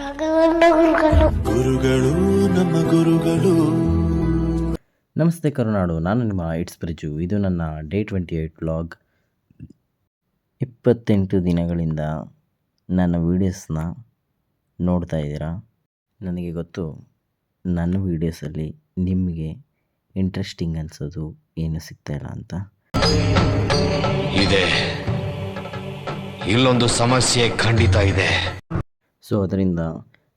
ಗುರುಗಳು ನಮ್ಮ ಗುರುಗಳು. ನಮಸ್ತೆ ಕರುನಾಡು, ನಾನು ನಿಮ್ಮ ಇಟ್ಸ್ ಬ್ರಿಜು. ಇದು ನನ್ನ ಡೇ 28 ವ್ಲಾಗ್. 28 ದಿನಗಳಿಂದ ನನ್ನ ವೀಡಿಯೋಸ್ನ ನೋಡ್ತಾ ಇದ್ದೀರಾ. ನನಗೆ ಗೊತ್ತು, ನನ್ನ ವೀಡಿಯೋಸಲ್ಲಿ ನಿಮಗೆ ಇಂಟ್ರೆಸ್ಟಿಂಗ್ ಅನಿಸೋದು ಏನು ಸಿಗ್ತಾಯಿಲ್ಲ ಅಂತ. ಇದೆ, ಇಲ್ಲೊಂದು ಸಮಸ್ಯೆ ಖಂಡಿತ ಇದೆ. ಸೊ ಅದರಿಂದ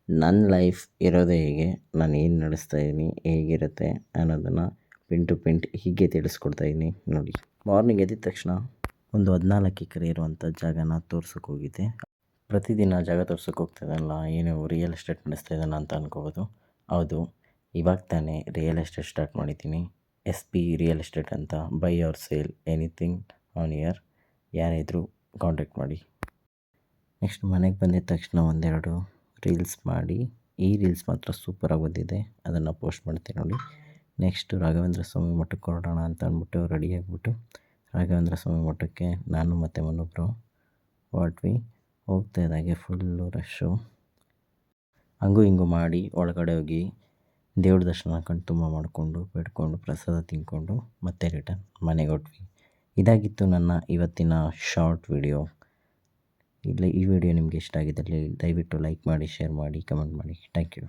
ನನ್ನ ಲೈಫ್ ಇರೋದೇ ಹೇಗೆ, ನಾನು ಏನು ನಡೆಸ್ತಾ ಇದ್ದೀನಿ, ಹೇಗಿರುತ್ತೆ ಅನ್ನೋದನ್ನು ಪಿನ್ ಟು ಪಿಂಟ್ ಹೀಗೆ ತಿಳಿಸ್ಕೊಡ್ತಾ ಇದ್ದೀನಿ ನೋಡಿ. ಮಾರ್ನಿಂಗ್ ಎದ್ದ ತಕ್ಷಣ ಒಂದು 14 ಎಕರೆ ಇರುವಂಥ ಜಾಗನ ತೋರ್ಸೋಕೆ ಹೋಗಿದ್ದೆ. ಪ್ರತಿದಿನ ಜಾಗ ತೋರ್ಸೋಕೆ ಹೋಗ್ತಾ ಇದ್ದಾನಲ್ಲ, ಏನು ರಿಯಲ್ ಎಸ್ಟೇಟ್ ನಡೆಸ್ತಾ ಇದ್ದಾನ ಅಂತ ಅನ್ಕೋಬೋದು. ಹೌದು, ಇವಾಗ ತಾನೇ ರಿಯಲ್ ಎಸ್ಟೇಟ್ ಸ್ಟಾರ್ಟ್ ಮಾಡಿದ್ದೀನಿ. SP ರಿಯಲ್ ಎಸ್ಟೇಟ್ ಅಂತ. Buy or sell anything on year. ಯಾರಾದರೂ ಕಾಂಟ್ಯಾಕ್ಟ್ ಮಾಡಿ. ನೆಕ್ಸ್ಟ್ ಮನೆಗೆ ಬಂದಿದ್ದ ತಕ್ಷಣ ಒಂದೆರಡು ರೀಲ್ಸ್ ಮಾಡಿ, ಈ ರೀಲ್ಸ್ ಮಾತ್ರ ಸೂಪರಾಗಿ ಬಂದಿದೆ, ಅದನ್ನು ಪೋಸ್ಟ್ ಮಾಡ್ತೀನಿ ನೋಡಿ. ನೆಕ್ಸ್ಟು ರಾಘವೇಂದ್ರ ಸ್ವಾಮಿ ಮಠಕ್ಕೆ ಹೊರಡೋಣ ಅಂತ ಅಂದ್ಬಿಟ್ಟು ರೆಡಿಯಾಗಿಬಿಟ್ಟು ರಾಘವೇಂದ್ರ ಸ್ವಾಮಿ ಮಠಕ್ಕೆ ನಾನು ಮತ್ತು ಮನೊಬ್ಬರು ಹೊರಟ್ವಿ. ಹೋಗ್ತಾ ಇದ್ದಾಗೆ ಫುಲ್ಲು ರಶ್ಶು. ಹಂಗೂ ಹಿಂಗೂ ಮಾಡಿ ಒಳಗಡೆ ಹೋಗಿ ದೇವ್ರ ದರ್ಶನ ಕಣ್ಣು ತುಂಬ ಮಾಡಿಕೊಂಡು ಬೇಡ್ಕೊಂಡು ಪ್ರಸಾದ ತಿಂದ್ಕೊಂಡು ಮತ್ತೆ ರಿಟರ್ನ್ ಮನೆಗೆ ಹೊರಟ್ವಿ. ಇದಾಗಿತ್ತು ನನ್ನ ಇವತ್ತಿನ ಶಾರ್ಟ್ ವಿಡಿಯೋ. ಈ ವಿಡಿಯೋ ನಿಮಗೆ ಇಷ್ಟ ಆಗಿದ್ದಲ್ಲಿ ದಯವಿಟ್ಟು ಲೈಕ್ ಮಾಡಿ, ಶೇರ್ ಮಾಡಿ, ಕಮೆಂಟ್ ಮಾಡಿ. Thank you.